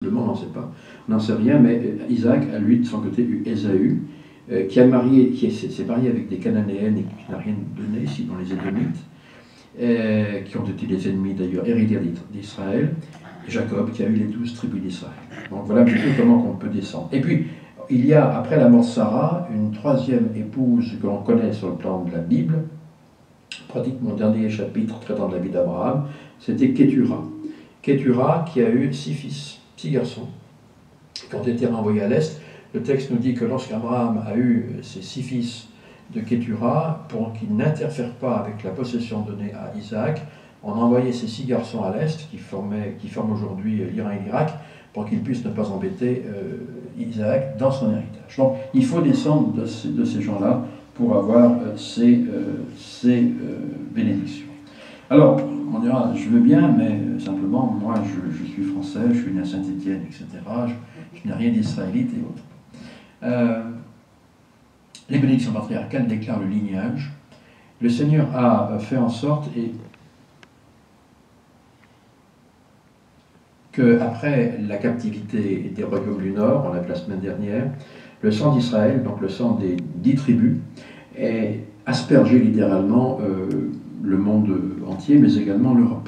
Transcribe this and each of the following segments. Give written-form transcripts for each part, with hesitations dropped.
On n'en sait pas, on n'en sait rien, mais Isaac a lui de son côté eu Ésaü, qui s'est marié avec des Cananéennes et qui n'a rien donné, sinon les Édomites, qui ont été les ennemis d'ailleurs héritiers d'Israël, et Jacob qui a eu les 12 tribus d'Israël. Donc voilà un petit peu comment on peut descendre. Et puis, il y a, après la mort de Sarah, une troisième épouse que l'on connaît sur le plan de la Bible, pratiquement mon dernier chapitre traitant de la vie d'Abraham, c'était Kétura. Kétura qui a eu 6 fils. 6 garçons qui ont été renvoyés à l'Est. Le texte nous dit que lorsqu'Abraham a eu ses 6 fils de Kétura, pour qu'ils n'interfèrent pas avec la possession donnée à Isaac, on a envoyé ces 6 garçons à l'Est, qui forment aujourd'hui l'Iran et l'Irak, pour qu'ils puissent ne pas embêter Isaac dans son héritage. Donc il faut descendre de ces gens-là pour avoir ces bénédictions. Alors, on dira, je veux bien, mais simplement, moi, je suis français, je suis né à Saint-Étienne, etc. Je n'ai rien d'israélite et autres. Les bénédictions patriarcales déclarent le lignage. Le Seigneur a fait en sorte qu'après la captivité des royaumes du Nord, on l'a vu la semaine dernière, le sang d'Israël, donc le sang des 10 tribus, est aspergé littéralement le monde entier, mais également l'Europe.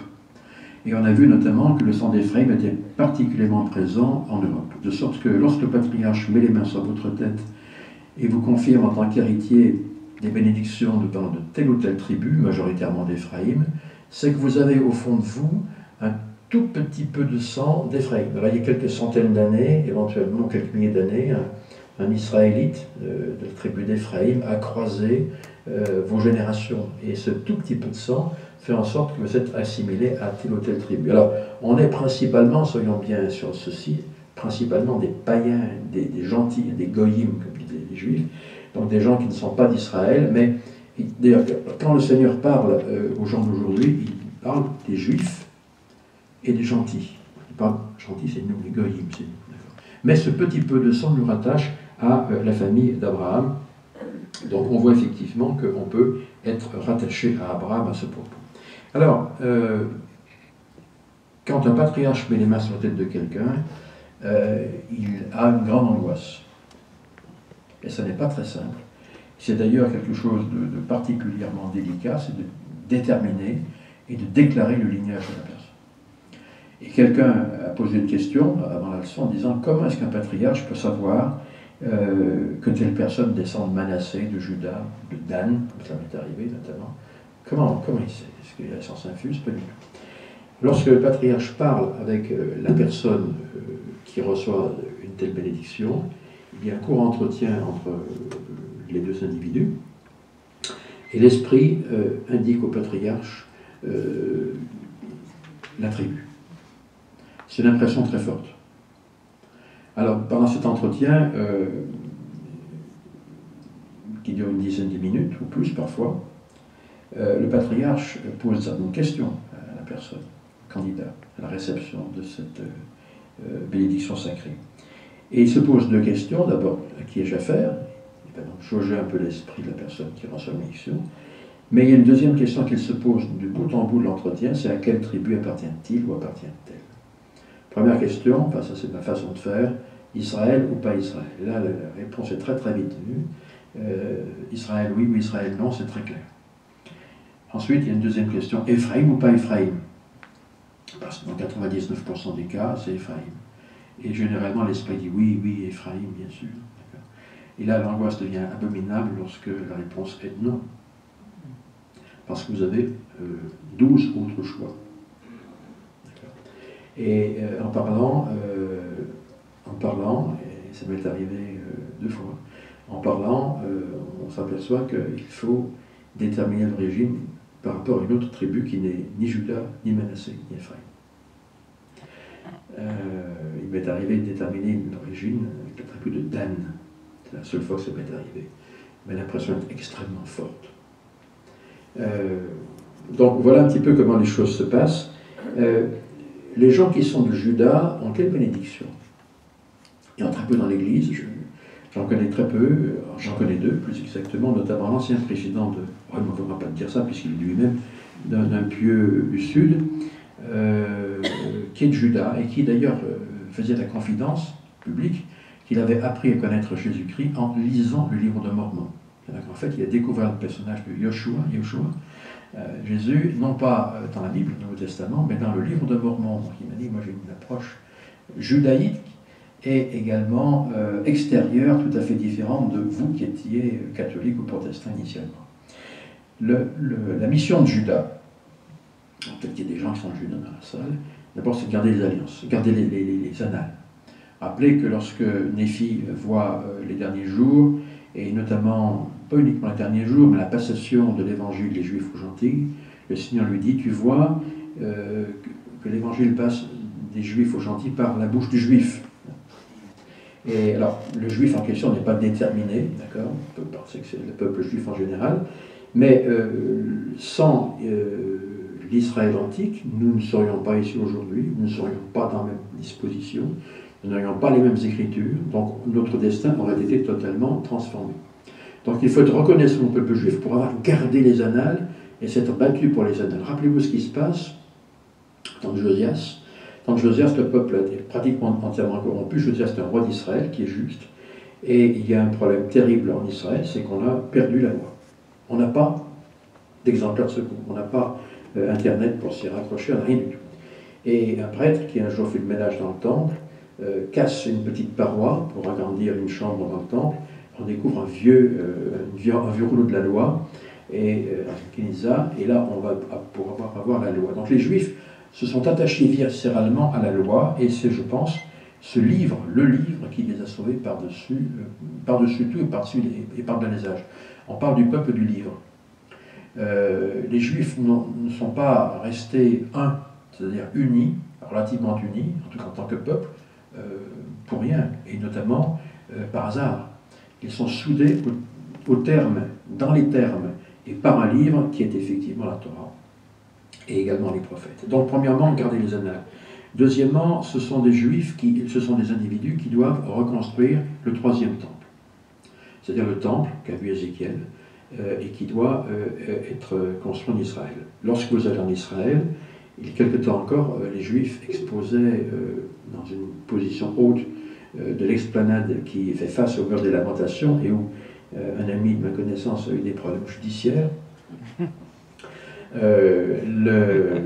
Et on a vu notamment que le sang d'Éphraïm était particulièrement présent en Europe. De sorte que lorsque le patriarche met les mains sur votre tête et vous confirme en tant qu'héritier des bénédictions de telle ou telle tribu, majoritairement d'Éphraïm, c'est que vous avez au fond de vous un tout petit peu de sang d'Éphraïm. Alors il y a quelques centaines d'années, éventuellement quelques milliers d'années, un Israélite de la tribu d'Éphraïm a croisé vos générations. Et ce tout petit peu de sang fait en sorte que vous êtes assimilé à telle ou telle tribu. Alors, on est principalement, soyons bien sur ceci, principalement des païens, des gentils, des goyim, comme disent les juifs, donc des gens qui ne sont pas d'Israël, mais d'ailleurs, quand le Seigneur parle aux gens d'aujourd'hui, il parle des juifs et des gentils. Il parle, gentils, c'est nous, les goyim, c'est nous. Mais ce petit peu de sang nous rattache à la famille d'Abraham. Donc on voit effectivement qu'on peut être rattaché à Abraham à ce propos. Alors, quand un patriarche met les mains sur la tête de quelqu'un, il a une grande angoisse. Et ça n'est pas très simple. C'est d'ailleurs quelque chose de particulièrement délicat, c'est de déterminer et de déclarer le lignage de la personne. Et quelqu'un a posé une question avant la leçon en disant « Comment est-ce qu'un patriarche peut savoir que telle personne descend de Manassé, de Juda, de Dan ?» Ça m'est arrivé notamment. Comment il sait? Est-ce qu'il y a la science infuse? Pas du tout. Lorsque le patriarche parle avec la personne qui reçoit une telle bénédiction, il y a un court entretien entre les deux individus, et l'esprit indique au patriarche la tribu. C'est une impression très forte. Alors, pendant cet entretien, qui dure une dizaine de minutes, ou plus parfois, le patriarche pose une question à la personne, candidat à la réception de cette bénédiction sacrée. Et il se pose 2 questions. D'abord, à qui ai-je affaire? Il va donc jauger un peu l'esprit de la personne qui reçoit la bénédiction. Mais il y a une deuxième question qu'il se pose du bout en bout de l'entretien, c'est à quelle tribu appartient-il ou appartient-elle? Première question, enfin ça c'est ma façon de faire, Israël ou pas Israël? Là, la réponse est très très vite venue. Israël oui ou Israël non, c'est très clair. Ensuite, il y a une deuxième question, Éphraïm ou pas Éphraïm? Parce que dans 99% des cas, c'est Éphraïm. Et généralement, l'esprit dit oui, oui, Éphraïm, bien sûr. Et là, l'angoisse devient abominable lorsque la réponse est non. Parce que vous avez 12 autres choix. Et en parlant, et ça m'est arrivé 2 fois, en parlant, on s'aperçoit qu'il faut déterminer l'origine par rapport à une autre tribu qui n'est ni Juda, ni Manassé, ni Éphraïm. Il m'est arrivé de déterminer une origine avec la tribu de Dan. C'est la seule fois que ça m'est arrivé. Mais l'impression est extrêmement forte. Donc voilà un petit peu comment les choses se passent. Les gens qui sont de Juda ont quelle bénédiction? Il y en a très peu dans l'Église, j'en connais très peu, j'en connais 2 plus exactement, notamment l'ancien président de, on ne va pas dire ça puisqu'il est lui-même d'un pieux du Sud, qui est de Juda et qui d'ailleurs faisait la confidence publique qu'il avait appris à connaître Jésus-Christ en lisant le livre de Mormon. En fait, il a découvert le personnage de Yoshua, Jésus, non pas dans la Bible, dans le Nouveau Testament, mais dans le livre de Mormon. Donc il m'a dit, moi j'ai une approche judaïque et également extérieure, tout à fait différente de vous qui étiez catholique ou protestant initialement. La mission de Judas, peut-être qu'il y a des gens qui sont Judas dans la salle, d'abord c'est de garder les alliances, garder les annales. Rappelez que lorsque Néphi voit les derniers jours, et notamment, pas uniquement les derniers jours, mais la passation de l'évangile des Juifs aux gentils, le Seigneur lui dit, tu vois que l'évangile passe des Juifs aux gentils par la bouche du Juif. Et alors, le Juif en question n'est pas déterminé, d'accord, on peut penser que c'est le peuple juif en général, mais sans l'Israël antique, nous ne serions pas ici aujourd'hui, nous ne serions pas dans la même disposition, nous n'aurions pas les mêmes écritures, donc notre destin aurait été totalement transformé. Donc il faut être reconnaissant au peuple juif pour avoir gardé les annales et s'être battu pour les annales. Rappelez-vous ce qui se passe dans Josias. Dans Josias, le peuple a été pratiquement entièrement corrompu. Josias est un roi d'Israël qui est juste. Et il y a un problème terrible en Israël, c'est qu'on a perdu la loi. On n'a pas d'exemplaire de secours, on n'a pas Internet pour s'y raccrocher, on n'a rien du tout. Et un prêtre qui un jour fait le ménage dans le temple, casse une petite paroi pour agrandir une chambre dans le temple, on découvre un vieux rouleau de la loi, et là on va pouvoir avoir la loi. Donc les Juifs se sont attachés viscéralement à la loi, et c'est, je pense, ce livre, le livre qui les a sauvés par-dessus tout et par-delà les âges. On parle du peuple du livre. Les Juifs ne sont pas restés un, c'est-à-dire unis, relativement unis, en tout cas en tant que peuple, pour rien, et notamment par hasard. Ils sont soudés dans les termes, et par un livre qui est effectivement la Torah, et également les prophètes. Donc, premièrement, gardez les annales. Deuxièmement, ce sont des Juifs, ce sont des individus qui doivent reconstruire le troisième temple. C'est-à-dire le temple qu'a vu Ézéchiel, et qui doit être construit en Israël. Lorsque vous allez en Israël, il y a quelque temps encore, les Juifs exposaient dans une position haute de l'explanade qui fait face au mur des lamentations et où un ami de ma connaissance a eu des problèmes judiciaires. Le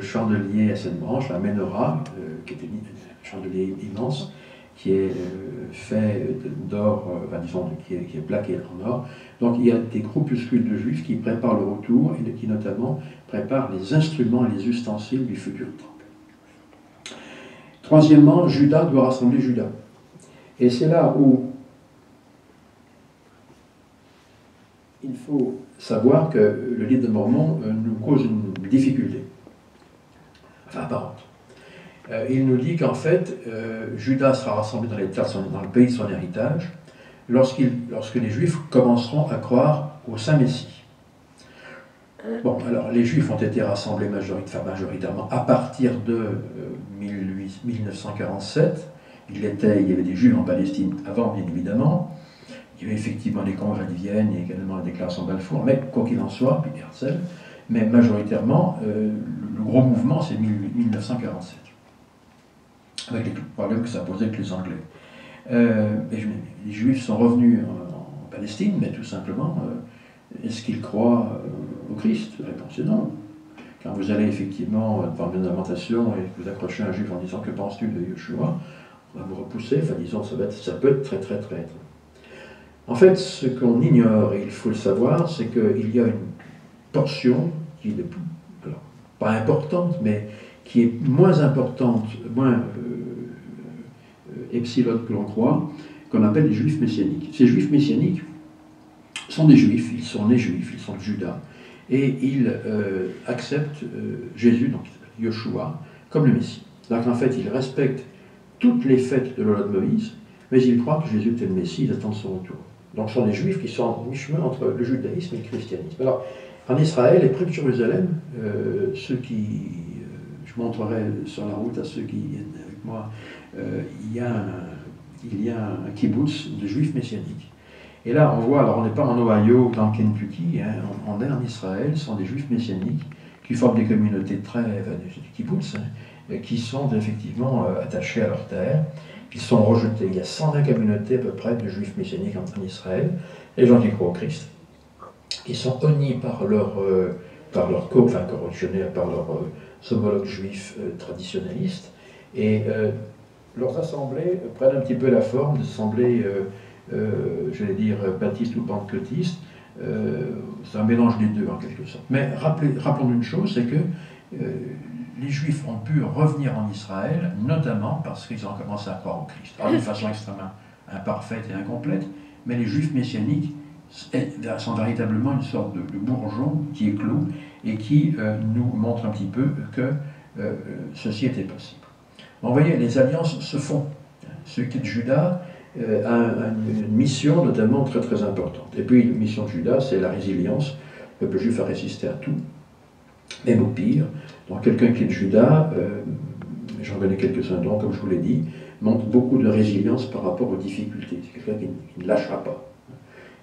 chandelier à cette branche, la menorah, qui est un chandelier immense, qui est fait d'or, disons, qui est plaqué en or. Donc il y a des groupuscules de Juifs qui préparent le retour et qui notamment préparent les instruments et les ustensiles du futur temple. Troisièmement, Judas doit rassembler Judas. Et c'est là où il faut savoir que le livre de Mormon nous cause une difficulté, enfin apparente. Il nous dit qu'en fait, Judas sera rassemblé dans le pays de son héritage lorsque les Juifs commenceront à croire au Saint Messie. Bon, alors les Juifs ont été rassemblés majoritairement à partir de 1947. Il y avait des Juifs en Palestine avant, bien évidemment. Il y avait effectivement les congrès de Vienne et également la déclaration de Balfour, mais quoi qu'il en soit, puis Herzl, mais majoritairement, le gros mouvement, c'est 1947. Avec les problèmes que ça posait avec les Anglais. Les Juifs sont revenus en Palestine, mais tout simplement, est-ce qu'ils croient au Christ? La réponse est non. Quand vous allez effectivement devant une lamentation et que vous accrochez un Juif en disant « Que penses-tu de Yeshua ?» on va vous repousser, enfin disons, ça peut être très très très. En fait, ce qu'on ignore, et il faut le savoir, c'est qu'il y a une portion qui est pas importante, mais qui est moins importante, moins epsilon que l'on croit, qu'on appelle les Juifs messianiques. Ces Juifs messianiques sont des Juifs, ils sont nés Juifs, ils sont de Juda, et ils acceptent Jésus, donc Yeshua, comme le Messie. Donc en fait, ils respectent toutes les fêtes de la loi de Moïse, mais ils croient que Jésus était le Messie, ils attendent son retour. Donc ce sont des Juifs qui sont en mi-chemin entre le judaïsme et le christianisme. Alors, en Israël et près de Jérusalem, je montrerai sur la route à ceux qui viennent avec moi, il y a un kibbutz de Juifs messianiques. Et là, on voit, alors on n'est pas en Ohio ou dans le Kentucky, hein, on est en Israël, ce sont des Juifs messianiques qui forment des communautés des kibbutz, hein, qui sont effectivement attachés à leur terre, qui sont rejetés. Il y a 120 communautés à peu près de juifs messianiques en Israël, les gens qui croient au Christ, qui sont honnis par leur correctionnels, par leurs homologues juifs traditionnalistes, et leurs assemblées prennent un petit peu la forme d'assemblées, j'allais dire, baptistes ou pentecôtistes. C'est un mélange des deux en quelque sorte. Mais rappelons une chose, c'est que les Juifs ont pu revenir en Israël, notamment parce qu'ils ont commencé à croire au Christ. Alors, de façon extrêmement imparfaite et incomplète, mais les Juifs messianiques sont véritablement une sorte de bourgeon qui éclot et qui nous montre un petit peu que ceci était possible. Bon, vous voyez, les alliances se font. Ceux qui est de Juda a une mission notamment très très importante. Et puis, la mission de Juda, c'est la résilience. Le peuple juif a résisté à tout, même au pire. Donc, quelqu'un qui est de Juda, j'en connais quelques-uns, donc, comme je vous l'ai dit, montre beaucoup de résilience par rapport aux difficultés. C'est quelqu'un qui ne lâchera pas.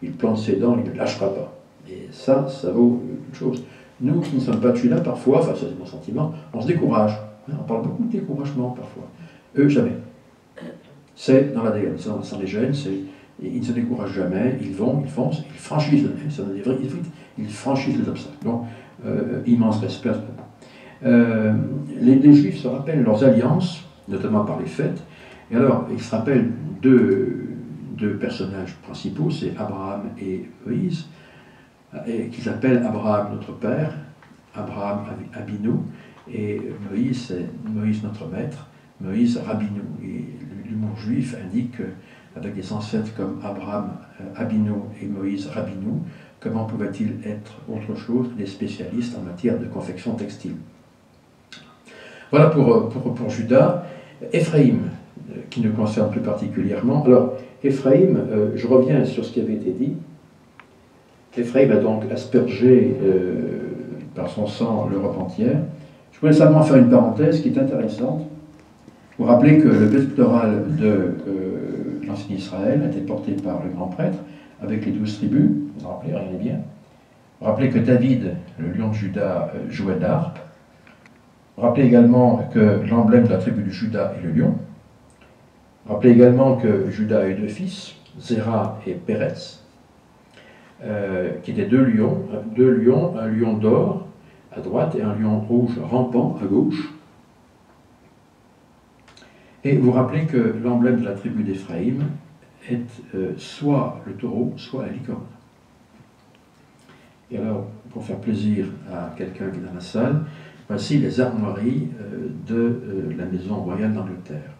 Il plante ses dents, il ne lâchera pas. Et ça vaut une chose. Nous qui ne sommes pas de Juda, parfois, enfin, c'est mon sentiment, on se décourage. On parle beaucoup de découragement parfois. Eux, jamais. C'est dans l'ADN, c'est dans les gènes, ils ne se découragent jamais, ils vont, ils foncent, ils franchissent, ils franchissent les obstacles. Donc, immense respect à ce propos. Les Juifs se rappellent leurs alliances, notamment par les fêtes, et alors, ils se rappellent deux personnages principaux, c'est Abraham et Moïse, et qu'ils appellent Abraham notre père, Abraham Abinu, et Moïse, c'est Moïse notre maître, Moïse Rabbinou. Et l'humour juif indique qu'avec des ancêtres comme Abraham Abinu et Moïse Rabbinou, comment pouvaient-ils être autre chose que des spécialistes en matière de confection textile? Voilà pour Juda. Éphraïm, qui nous concerne plus particulièrement. Alors, Éphraïm, je reviens sur ce qui avait été dit. Éphraïm a donc aspergé par son sang l'Europe entière. Je voulais simplement faire une parenthèse qui est intéressante. Vous rappelez que le pectoral de l'ancien Israël a été porté par le grand prêtre avec les 12 tribus. Vous vous rappelez, regardez bien. Vous rappelez que David, le lion de Juda, jouait d'harpe. Vous rappelez également que l'emblème de la tribu de Juda est le lion. Vous rappelez également que Juda a eu deux fils, Zéra et Péretz, qui étaient deux lions, un lion d'or à droite et un lion rouge rampant à gauche. Et vous rappelez que l'emblème de la tribu d'Éphraïm est soit le taureau, soit la licorne. Et alors, pour faire plaisir à quelqu'un qui est dans la salle, voici les armoiries de la maison royale d'Angleterre.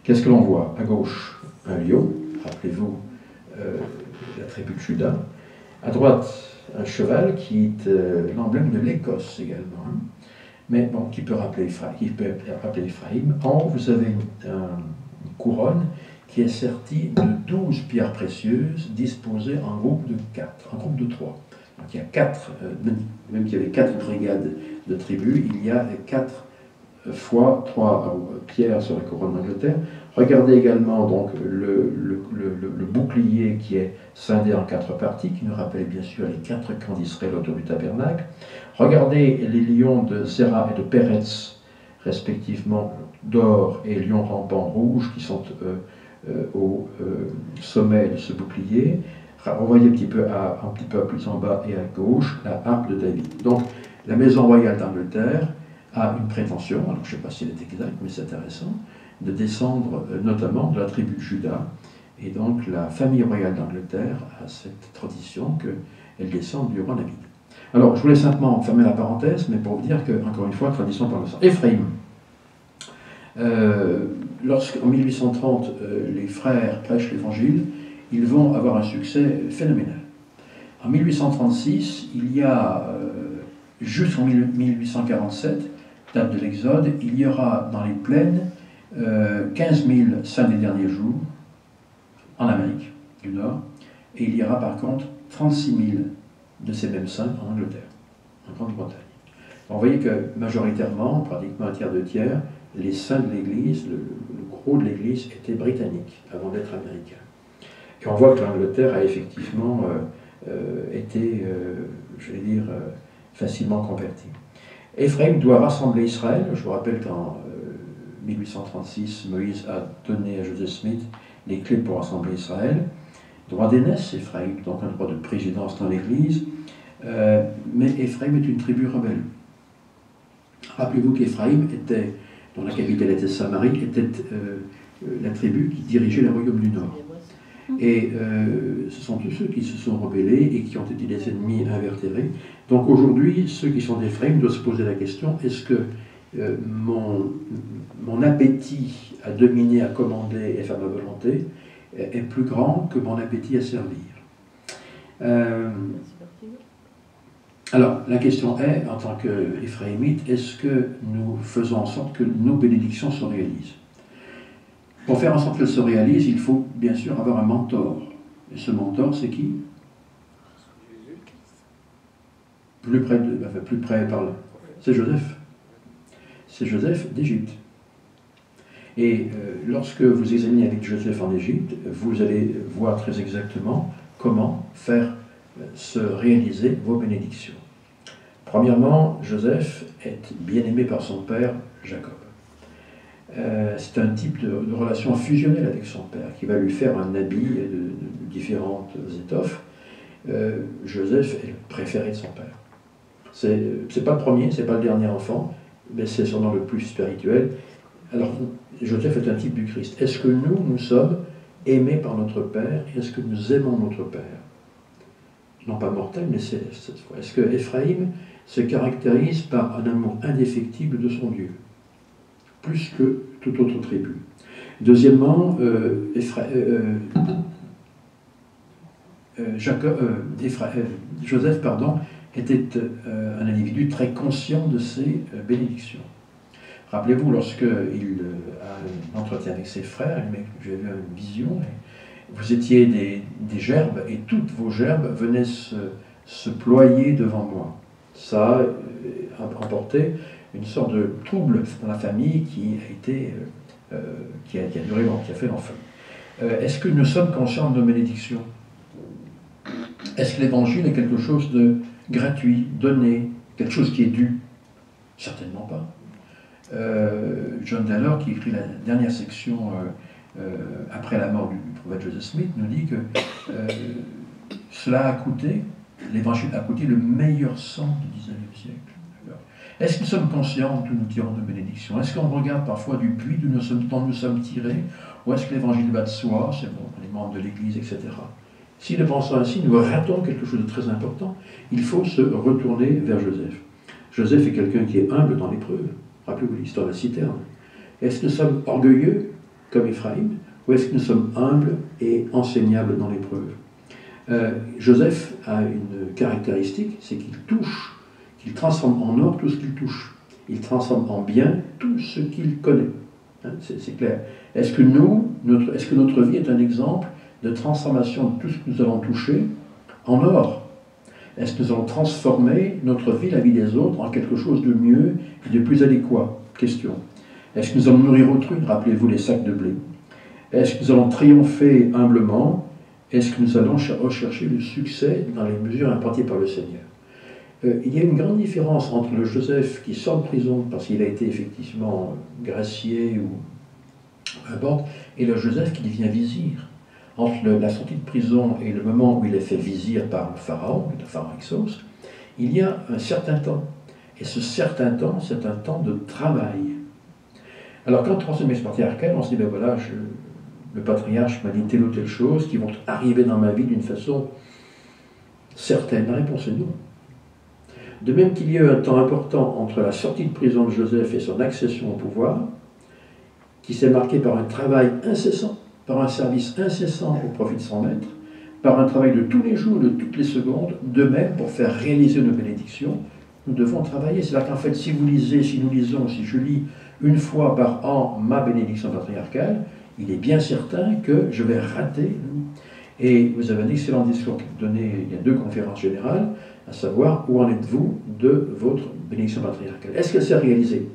Qu'est-ce que l'on voit? À gauche, un lion, rappelez-vous la tribu de Juda. À droite, un cheval qui est l'emblème de l'Écosse également, hein. Mais bon, qui peut rappeler Éphraïm. En haut, vous avez une couronne qui est sertie de 12 pierres précieuses disposées en groupe de 4, en groupe de 3. Donc il y a 4, même qu'il y avait 4 brigades de tribus, il y a 4 fois 3 pierres sur la couronne d'Angleterre. Regardez également donc le bouclier qui est scindé en 4 parties, qui nous rappelle bien sûr les 4 camps d'Israël autour du tabernacle. Regardez les lions de Zéra et de Péretz, respectivement d'or et lion rampant rouge, qui sont au sommet de ce bouclier. Revoyez un petit peu plus en bas et à gauche la harpe de David. Donc la maison royale d'Angleterre a une prétention, alors je ne sais pas si elle est exacte, mais c'est intéressant, de descendre notamment de la tribu de Juda. Et donc la famille royale d'Angleterre a cette tradition qu'elle descend du roi David. Alors je voulais simplement fermer la parenthèse, mais pour vous dire que, encore une fois, tradition par le sang. Éphraïm. Lorsqu'en 1830, les frères prêchent l'évangile, ils vont avoir un succès phénoménal. En 1836, il y a, jusqu'en 1847, date de l'Exode, il y aura dans les plaines 15 000 saints des derniers jours en Amérique du Nord, et il y aura par contre 36 000 de ces mêmes saints en Angleterre, en Grande-Bretagne. Vous voyez que majoritairement, pratiquement un tiers, deux tiers, les saints de l'Église, le gros de l'Église était britannique avant d'être américain. Et on voit que l'Angleterre a effectivement été, je vais dire, facilement convertie. Éphraïm doit rassembler Israël. Je vous rappelle qu'en 1836, Moïse a donné à Joseph Smith les clés pour rassembler Israël. Droit d'aînesse, Éphraïm, donc un droit de présidence dans l'Église. Mais Éphraïm est une tribu rebelle. Rappelez-vous qu'Éphraïm était, dont la capitale était Samarie, était la tribu qui dirigeait le royaume du Nord. Et ce sont tous ceux qui se sont rebellés et qui ont été des ennemis invétérés. Donc aujourd'hui, ceux qui sont d'Éphraïm doivent se poser la question, est-ce que mon appétit à dominer, à commander et faire ma volonté est plus grand que mon appétit à servir? Alors, la question est, en tant qu'Éphraïmite, est-ce que nous faisons en sorte que nos bénédictions se réalisent? Pour faire en sorte qu'elles se réalisent, il faut bien sûr avoir un mentor. Et ce mentor, c'est qui? Plus près par là. C'est Joseph. C'est Joseph d'Égypte. Et lorsque vous examinez avec Joseph en Égypte, vous allez voir très exactement comment faire se réaliser vos bénédictions. Premièrement, Joseph est bien aimé par son père, Jacob. C'est un type de relation fusionnelle avec son père, qui va lui faire un habit de différentes étoffes. Joseph est le préféré de son père. C'est pas le premier, c'est pas le dernier enfant, mais c'est sûrement le plus spirituel. Alors, Joseph est un type du Christ. Est-ce que nous sommes aimés par notre Père, et est-ce que nous aimons notre Père? Non pas mortel, mais céleste cette fois. Est-ce que Éphraïm se caractérise par un amour indéfectible de son Dieu, plus que toute autre tribu? Deuxièmement, Joseph était un individu très conscient de ses bénédictions. Rappelez-vous, lorsqu'il a un entretien avec ses frères, il dit, j'ai vu une vision, et vous étiez des gerbes, et toutes vos gerbes venaient se ployer devant moi. Ça a emporté une sorte de trouble dans la famille qui a duré longtemps, qui a fait l'enfant. Est-ce que nous sommes conscients de nos bénédictions? Est-ce que l'évangile est quelque chose de gratuit, donné, quelque chose qui est dû? Certainement pas. John Taylor, qui écrit la dernière section après la mort du prophète Joseph Smith, nous dit que cela a coûté, l'évangile a coûté le meilleur sang du XIXe siècle. Est-ce que nous sommes conscients que nous tirons de bénédictions? Est-ce qu'on regarde parfois du puits dont nous sommes tirés? Ou est-ce que l'évangile va de soi, c'est bon, les membres de l'Église, etc. Si nous pensons ainsi, nous ratons quelque chose de très important. Il faut se retourner vers Joseph. Joseph est quelqu'un qui est humble dans l'épreuve. Rappelez-vous l'histoire de la citerne. Est-ce que nous sommes orgueilleux comme Éphraïm, ou est-ce que nous sommes humbles et enseignables dans l'épreuve? Joseph a une caractéristique, c'est qu'il transforme en or tout ce qu'il touche. Il transforme en bien tout ce qu'il connaît. Hein, c'est clair. Est-ce que notre vie est un exemple de transformation de tout ce que nous allons toucher en or? Est-ce que nous allons transformer notre vie, la vie des autres, en quelque chose de mieux et de plus adéquat? Question. Est-ce que nous allons nourrir autrui? Rappelez-vous les sacs de blé. Est-ce que nous allons triompher humblement? Est-ce que nous allons rechercher le succès dans les mesures imparties par le Seigneur? Il y a une grande différence entre le Joseph qui sort de prison parce qu'il a été effectivement gracié ou peu importe, et le Joseph qui devient vizir. Entre la sortie de prison et le moment où il est fait vizir par le Pharaon Exos, il y a un certain temps. Et ce certain temps, c'est un temps de travail. Alors quand on transmet l'expérience patriarcale, on se dit, ben voilà, le patriarche m'a dit telle ou telle chose qui vont arriver dans ma vie d'une façon certaine. La réponse est non. De même qu'il y a eu un temps important entre la sortie de prison de Joseph et son accession au pouvoir, qui s'est marqué par un travail incessant, par un service incessant au profit de son maître, par un travail de tous les jours, de toutes les secondes, de même pour faire réaliser nos bénédictions, nous devons travailler. C'est-à-dire qu'en fait, si nous lisons, si je lis une fois par an ma bénédiction patriarcale, il est bien certain que je vais rater. Et vous avez un excellent discours donné il y a 2 conférences générales, à savoir où en êtes-vous de votre bénédiction patriarcale. Est-ce qu'elle s'est réalisée?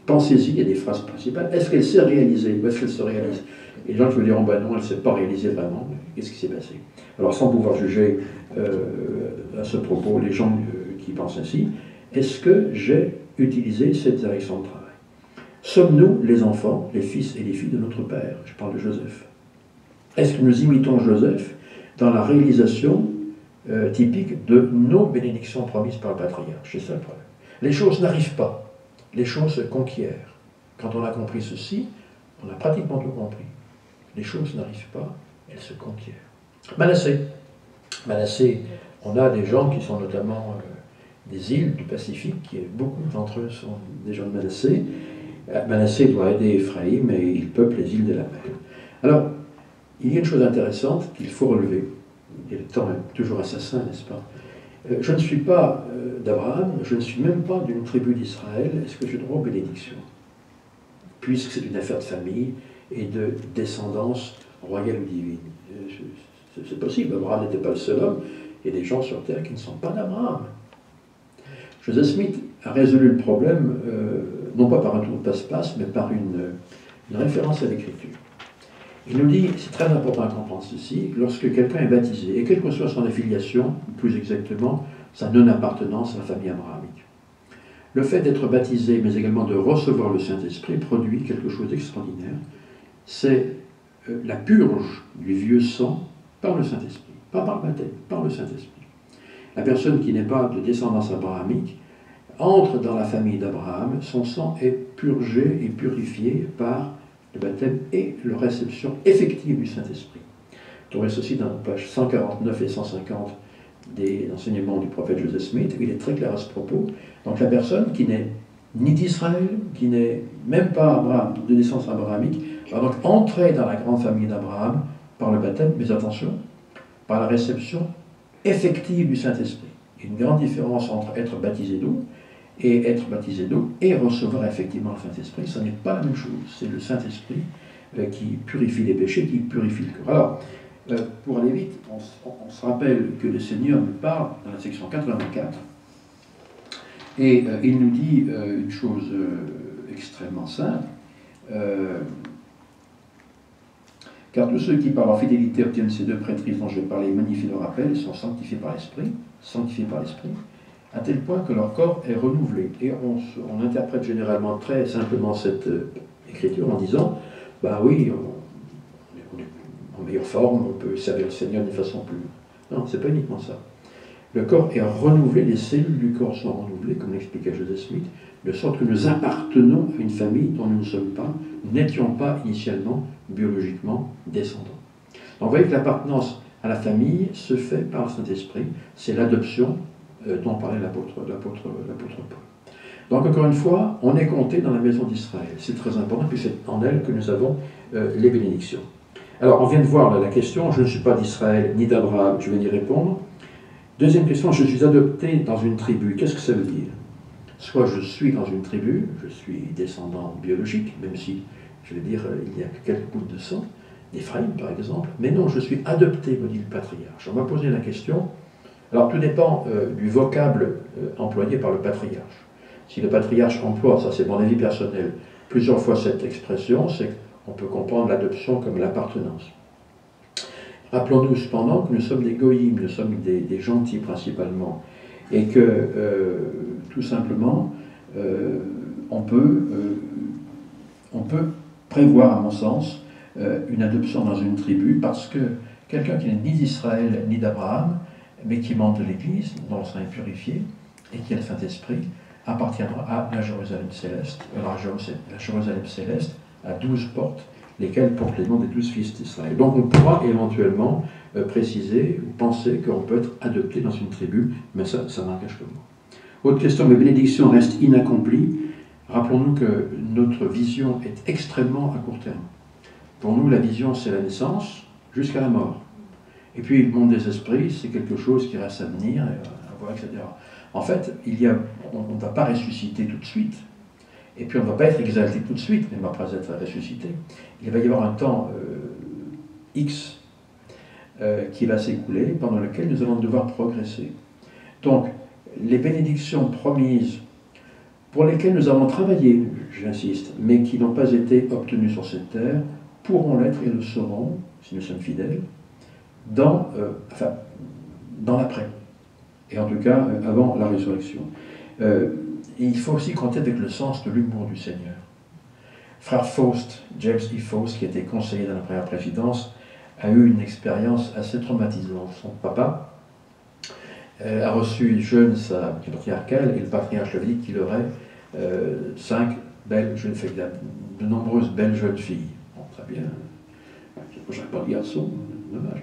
Pensez-y, il y a des phrases principales. Est-ce qu'elle s'est réalisée ou est-ce qu'elle se réalise? Et les gens qui vous diront, ben non, elle ne s'est pas réalisée vraiment. Qu'est-ce qui s'est passé? Alors, sans pouvoir juger à ce propos les gens qui pensent ainsi, est-ce que j'ai utilisé cette direction de travail? Sommes-nous les enfants, les fils et les filles de notre Père? Je parle de Joseph. Est-ce que nous imitons Joseph dans la réalisation typique de nos bénédictions promises par le patriarche? C'est ça le problème. Les choses n'arrivent pas, les choses se conquièrent. Quand on a compris ceci, on a pratiquement tout compris. Les choses n'arrivent pas, elles se conquièrent. Manassé. Manassé, on a des gens qui sont notamment des îles du Pacifique, et beaucoup d'entre eux sont des gens de Manassé. Manassé doit aider Éphraïm et il peuple les îles de la mer. Alors, il y a une chose intéressante qu'il faut relever. Il est toujours assassin, n'est-ce pas? Je ne suis pas d'Abraham, je ne suis même pas d'une tribu d'Israël. Est-ce que j'ai droit aux bénédictions? Puisque c'est une affaire de famille et de descendance royale ou divine. C'est possible, Abraham n'était pas le seul homme. Il y a des gens sur terre qui ne sont pas d'Abraham. Joseph Smith a résolu le problème, non pas par un tour de passe-passe, mais par une référence à l'Écriture. Il nous dit, c'est très important à comprendre ceci, lorsque quelqu'un est baptisé, et quelle que soit son affiliation, ou plus exactement, sa non-appartenance à la famille abrahamique, le fait d'être baptisé, mais également de recevoir le Saint-Esprit, produit quelque chose d'extraordinaire. C'est la purge du vieux sang par le Saint-Esprit, pas par le baptême, par le Saint-Esprit. La personne qui n'est pas de descendance abrahamique entre dans la famille d'Abraham, son sang est purgé et purifié par le baptême et la réception effective du Saint-Esprit. On trouve ceci dans les pages 149 et 150 des enseignements du prophète Joseph Smith. Il est très clair à ce propos. Donc la personne qui n'est ni d'Israël, qui n'est même pas de descendance abrahamique, va donc entrer dans la grande famille d'Abraham par le baptême, mais attention, par la réception effective du Saint-Esprit. Il y a une grande différence entre être baptisé d'eau et recevoir effectivement le Saint-Esprit. Ce n'est pas la même chose. C'est le Saint-Esprit qui purifie les péchés, qui purifie le cœur. Alors, pour aller vite, on se rappelle que le Seigneur nous parle dans la section 84, et il nous dit une chose extrêmement simple. Car tous ceux qui, par leur fidélité, obtiennent ces deux prêtrises dont je vais parler, magnifient leur appel et sont sanctifiés par l'Esprit, à tel point que leur corps est renouvelé. Et on interprète généralement très simplement cette écriture en disant, ben oui, on est en meilleure forme, on peut servir le Seigneur d'une façon plus... Non, c'est pas uniquement ça. Le corps est renouvelé, les cellules du corps sont renouvelées, comme l'expliquait Joseph Smith, de sorte que nous appartenons à une famille dont nous ne sommes pas, nous n'étions pas initialement biologiquement descendants. Donc vous voyez que l'appartenance à la famille se fait par le Saint-Esprit, c'est l'adoption dont parlait l'apôtre Paul. Donc encore une fois, on est compté dans la maison d'Israël, c'est très important, puis c'est en elle que nous avons les bénédictions. Alors on vient de voir la question, je ne suis pas d'Israël ni d'Abraham, je vais y répondre. Deuxième question, je suis adopté dans une tribu, qu'est-ce que ça veut dire? Soit je suis dans une tribu, je suis descendant biologique, même si, je vais dire, il y a quelques gouttes de sang, d'Éphraïm par exemple, mais non, je suis adopté, me dit le patriarche. On m'a posé la question, alors tout dépend du vocable employé par le patriarche. Si le patriarche emploie, ça c'est mon avis personnel, plusieurs fois cette expression, c'est qu'on peut comprendre l'adoption comme l'appartenance. Rappelons-nous cependant que nous sommes des goïms, nous sommes des gentils principalement, et que tout simplement, on peut prévoir, à mon sens, une adoption dans une tribu, parce que quelqu'un qui n'est ni d'Israël ni d'Abraham, mais qui est membre de l'Église, dont le sang est purifié, et qui a le Saint-Esprit, appartiendra à la Jérusalem céleste. La Jérusalem céleste a 12 portes, lesquelles portent les noms des 12 fils d'Israël. Donc on pourra éventuellement préciser ou penser qu'on peut être adopté dans une tribu, mais ça n'engage que moi. Autre question, mes bénédictions restent inaccomplies. Rappelons-nous que notre vision est extrêmement à court terme. Pour nous, la vision, c'est la naissance jusqu'à la mort. Et puis, le monde des esprits, c'est quelque chose qui reste à venir, à voir, etc. En fait, on ne va pas ressusciter tout de suite. Et puis, on ne va pas être exalté tout de suite, même après être ressuscité. Il va y avoir un temps X qui va s'écouler, pendant lequel nous allons devoir progresser. Donc, les bénédictions promises, pour lesquelles nous avons travaillé, j'insiste, mais qui n'ont pas été obtenues sur cette terre, pourront l'être et le seront, si nous sommes fidèles, dans l'après. Et en tout cas, avant la résurrection. Il faut aussi compter avec le sens de l'humour du Seigneur. Frère Faust, James E. Faust, qui était conseiller dans la première présidence, a eu une expérience assez traumatisante. Son papa a reçu jeune sa patriarcale et le patriarche lui a dit qu'il aurait 5 belles jeunes filles, de nombreuses belles jeunes filles. Bon, très bien. Je n'aurais pas de garçon, dommage.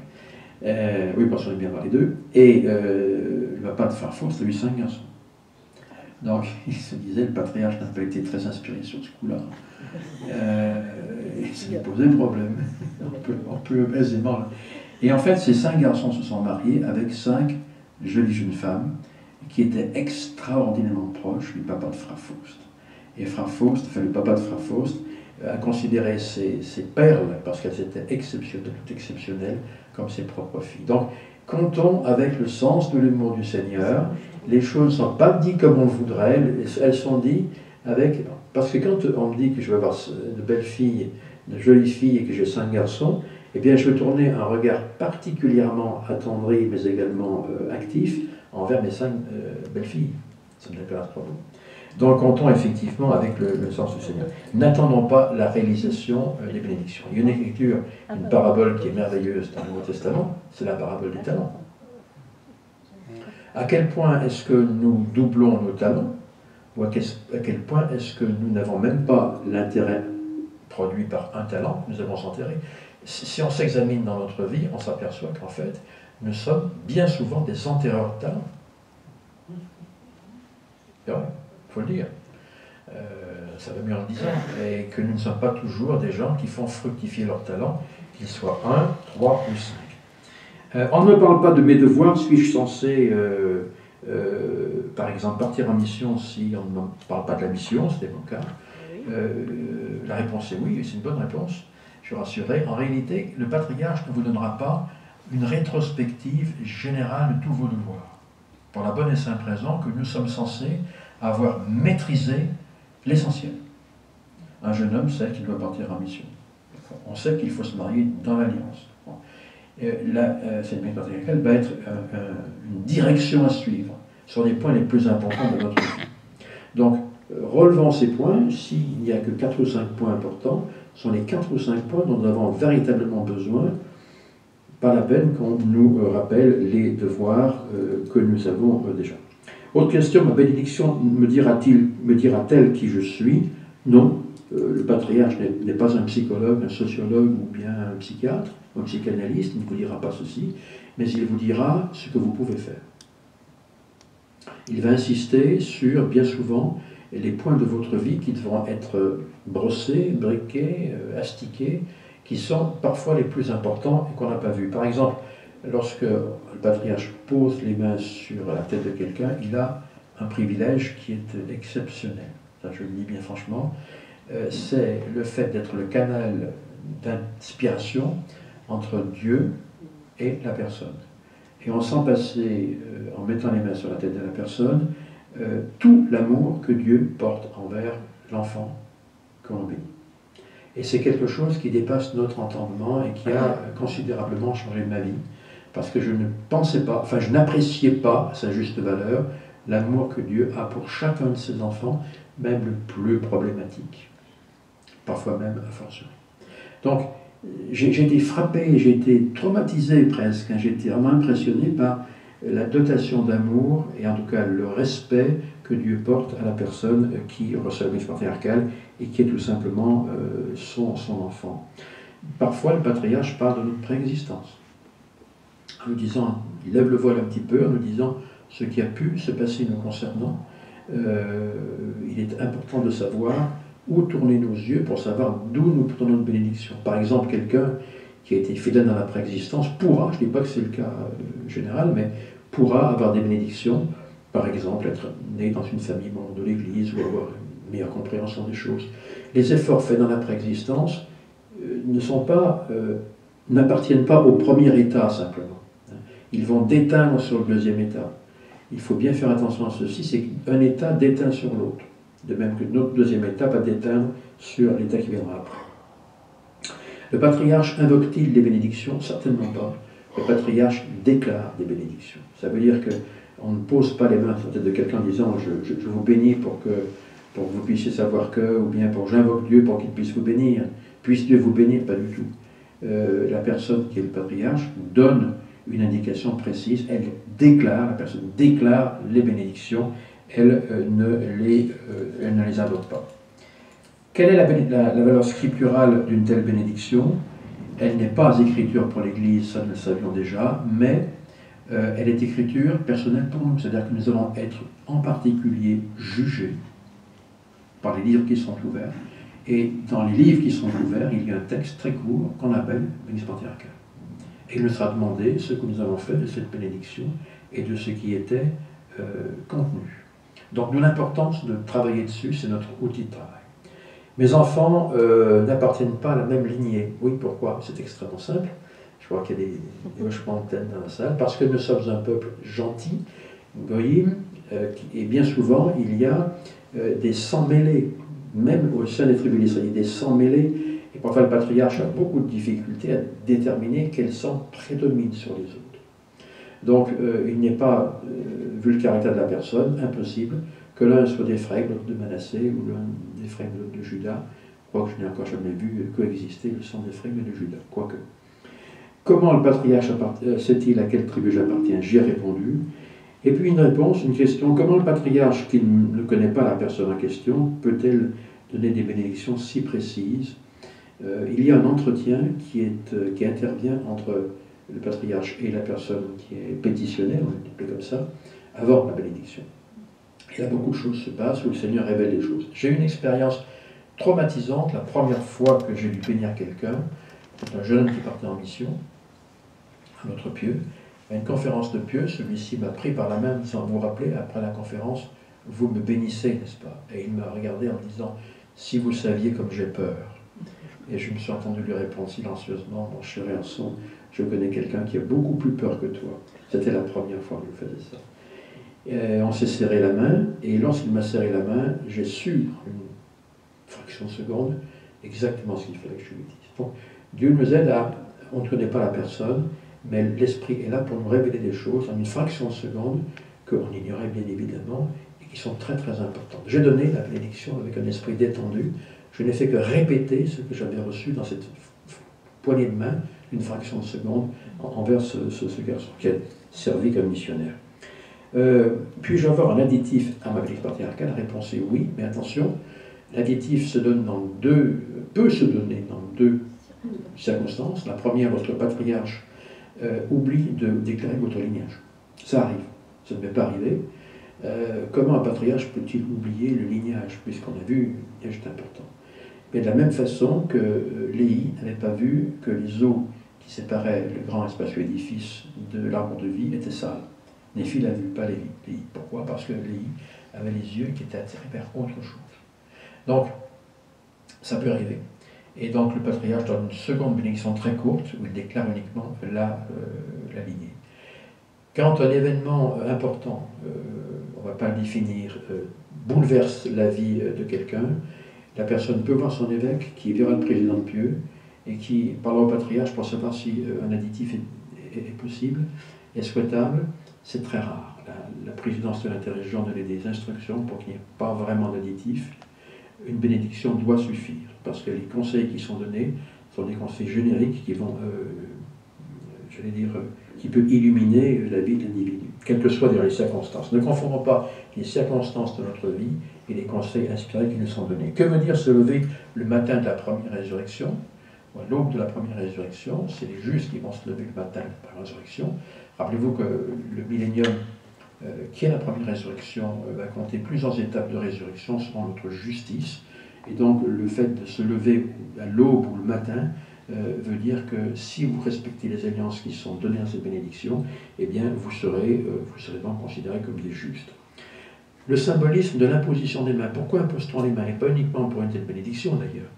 Oui, parce qu'on est bien voir les deux. Et le papa de Frère Faust a eu 5 garçons. Donc, il se disait, le patriarche n'a pas été très inspiré sur ce coup-là. Et ça lui posait problème. On peut aisément. Et en fait, ces 5 garçons se sont mariés avec 5 jolies jeunes femmes qui étaient extraordinairement proches du papa de Frère Faust. Et Frère Faust, enfin le papa de Frère Faust, a considéré ces perles, parce qu'elles étaient exceptionnelles, comme ses propres filles. Donc, comptons avec le sens de l'humour du Seigneur. Les choses ne sont pas dites comme on le voudrait, elles sont dites avec... Parce que quand on me dit que je vais avoir de belles filles, de jolies filles et que j'ai 5 garçons, eh bien je vais tourner un regard particulièrement attendri, mais également actif, envers mes 5 belles filles. Ça me déplace pas beaucoup. Donc comptons effectivement avec le sens du Seigneur. N'attendons pas la réalisation des bénédictions. Il y a une écriture, une parabole qui est merveilleuse dans le Nouveau Testament, c'est la parabole des talents. À quel point est-ce que nous doublons nos talents, ou à quel point est-ce que nous n'avons même pas l'intérêt produit par un talent, nous avons s'enterrer. Si on s'examine dans notre vie, on s'aperçoit qu'en fait, nous sommes bien souvent des enterreurs de talents. C'est vrai, il faut le dire. Ça va mieux en le disant. Et que nous ne sommes pas toujours des gens qui font fructifier leurs talents, qu'ils soient 1, 3 ou 5. On ne me parle pas de mes devoirs. Suis-je censé, par exemple, partir en mission si on ne me parle pas de la mission? C'était mon cas. La réponse est oui, et c'est une bonne réponse. Je suis rassuré. En réalité, le patriarche ne vous donnera pas une rétrospective générale de tous vos devoirs. Pour la bonne et simple raison que nous sommes censés avoir maîtrisé l'essentiel. Un jeune homme sait qu'il doit partir en mission. On sait qu'il faut se marier dans l'alliance. Cette méthode patriarcale va être une direction à suivre sur les points les plus importants de notre vie. Donc, relevant ces points, s'il n'y a que 4 ou 5 points importants, ce sont les 4 ou 5 points dont nous avons véritablement besoin, pas la peine qu'on nous rappelle les devoirs que nous avons déjà. Autre question, ma bénédiction me dira-t-elle qui je suis? Non, le patriarche n'est pas un psychologue, un sociologue ou bien un psychiatre, un psychanalyste, il ne vous dira pas ceci, mais il vous dira ce que vous pouvez faire. Il va insister sur, bien souvent, les points de votre vie qui devront être brossés, briqués, astiqués, qui sont parfois les plus importants et qu'on n'a pas vus. Par exemple, lorsque le patriarche pose les mains sur la tête de quelqu'un, il a un privilège qui est exceptionnel. Ça, je le dis bien franchement. C'est le fait d'être le canal d'inspiration entre Dieu et la personne. Et on sent passer, en mettant les mains sur la tête de la personne, tout l'amour que Dieu porte envers l'enfant que l'on bénit. Et c'est quelque chose qui dépasse notre entendement et qui a considérablement changé ma vie, parce que je ne pensais pas, enfin je n'appréciais pas à sa juste valeur l'amour que Dieu a pour chacun de ses enfants, même le plus problématique, parfois même à fortiori. Donc, j'ai été frappé, j'ai été traumatisé presque, hein, j'ai été vraiment impressionné par la dotation d'amour et en tout cas le respect que Dieu porte à la personne qui reçoit la mission patriarcale et qui est tout simplement son enfant. Parfois, le patriarche parle de notre préexistence, en nous disant, il lève le voile un petit peu, en nous disant ce qui a pu se passer nous concernant. Il est important de savoir où tourner nos yeux pour savoir d'où nous prenons notre bénédiction. Par exemple, quelqu'un qui a été fidèle dans la préexistence pourra, je ne dis pas que c'est le cas général, mais pourra avoir des bénédictions, par exemple être né dans une famille membre de l'Église ou avoir une meilleure compréhension des choses. Les efforts faits dans la préexistence n'appartiennent pas au premier état simplement. Ils vont déteindre sur le deuxième état. Il faut bien faire attention à ceci, c'est qu'un état déteint sur l'autre. De même que notre deuxième état va déteindre sur l'état qui viendra après. Le patriarche invoque-t-il les bénédictions? Certainement pas. Le patriarche déclare des bénédictions. Ça veut dire que On ne pose pas les mains sur la tête de quelqu'un en disant je vous bénis pour que vous puissiez savoir que, ou bien pour j'invoque Dieu pour qu'il puisse vous bénir. Puisse Dieu vous bénir, pas du tout. La personne qui est le patriarche donne une indication précise, la personne déclare les bénédictions, elle ne les invoque pas. Quelle est la valeur scripturale d'une telle bénédiction? Elle n'est pas écriture pour l'Église, ça nous le savions déjà, mais elle est écriture personnelle pour nous, c'est-à-dire que nous allons être en particulier jugés par les livres qui sont ouverts. Et dans les livres qui sont ouverts, il y a un texte très court qu'on appelle bénédiction patriarcale. Et il nous sera demandé ce que nous avons fait de cette bénédiction et de ce qui était contenu. Donc, nous, l'importance de travailler dessus, c'est notre outil de travail. Mes enfants n'appartiennent pas à la même lignée. Oui, pourquoi? C'est extrêmement simple. Je vois qu'il y a des hochements de tête dans la salle. Parce que nous sommes un peuple gentil, goïm, et bien souvent, il y a des sangs mêlés. Même au sein des tribus d'Israël, il y a des sangs mêlés. Et parfois, le patriarche a beaucoup de difficultés à déterminer quel sang prédomine sur les autres. Donc, il n'est pas, vu le caractère de la personne, impossible que l'un soit d'Éphraïm, l'autre de Manassé, ou l'un d'Éphraïm, l'autre de Juda. Quoique je n'ai encore jamais vu coexister le sang d'Éphraïm et de Juda. Quoique. Comment le patriarche sait-il à quelle tribu j'appartiens? J'y ai répondu. Et puis une réponse, une question. Comment le patriarche, qui ne connaît pas la personne en question, peut-elle donner des bénédictions si précises? Il y a un entretien qui intervient entre le patriarche et la personne qui est pétitionnaire, on va l'appeler comme ça, avant la bénédiction. Et là, beaucoup de choses se passent où le Seigneur révèle les choses. J'ai eu une expérience traumatisante la première fois que j'ai dû bénir quelqu'un. C'est un jeune homme qui partait en mission, à notre pieu. À une conférence de pieux, celui-ci m'a pris par la main, sans vous rappeler, après la conférence, vous me bénissez, n'est-ce pas? Et il m'a regardé en me disant, si vous saviez comme j'ai peur. Et je me suis entendu lui répondre silencieusement, mon cher garçon, je connais quelqu'un qui a beaucoup plus peur que toi. C'était la première fois qu'il faisait ça. Et on s'est serré la main, et lorsqu'il m'a serré la main, j'ai su, une fraction de seconde, exactement ce qu'il fallait que je lui dise. Donc, Dieu nous aide on ne connaît pas la personne, mais l'Esprit est là pour nous révéler des choses en une fraction de seconde qu'on ignorait bien évidemment et qui sont très très importantes. J'ai donné la bénédiction avec un esprit détendu. Je n'ai fait que répéter ce que j'avais reçu dans cette poignée de main, une fraction de seconde, envers ce garçon qui a servi comme missionnaire. Puis-je avoir un additif à ma bénédiction patriarcale? La réponse est oui, mais attention, l'additif peut se donner dans deux circonstances. La première, votre patriarche oublie de déclarer votre lignage. Ça arrive, ça ne devait pas arriver. Comment un patriarche peut-il oublier le lignage, puisqu'on a vu, le lignage est important. Mais de la même façon que Léhi n'avait pas vu que les eaux qui séparaient le grand espacieux édifice de l'arbre de vie étaient sales. Néphi l'a vu, pas Léhi. Pourquoi? Parce que Léhi avait les yeux qui étaient attirés vers autre chose. Donc, ça peut arriver. Et donc le patriarche donne une seconde bénédiction très courte, où il déclare uniquement la lignée. Quand un événement important, on ne va pas le définir, bouleverse la vie de quelqu'un, la personne peut voir son évêque, qui verra le président de Pieux, et qui parlera au patriarche pour savoir si un additif est possible, est souhaitable. C'est très rare. La présidence de l'interrégion donnait des instructions pour qu'il n'y ait pas vraiment d'additif. Une bénédiction doit suffire, parce que les conseils qui sont donnés sont des conseils génériques qui vont, qui peuvent illuminer la vie de l'individu, quelles que soient les circonstances. Ne confondons pas les circonstances de notre vie et les conseils inspirés qui nous sont donnés. Que veut dire se lever le matin de la première résurrection? À l'aube de la première résurrection, c'est les justes qui vont se lever le matin de la première résurrection. Rappelez-vous que le millénium, qui est la première résurrection, va compter plusieurs étapes de résurrection selon notre justice. Et donc le fait de se lever à l'aube ou le matin veut dire que si vous respectez les alliances qui sont données à cette bénédiction, eh bien vous serez donc considérés comme des justes. Le symbolisme de l'imposition des mains. Pourquoi impose-t-on les mains? Et pas uniquement pour une telle bénédiction d'ailleurs.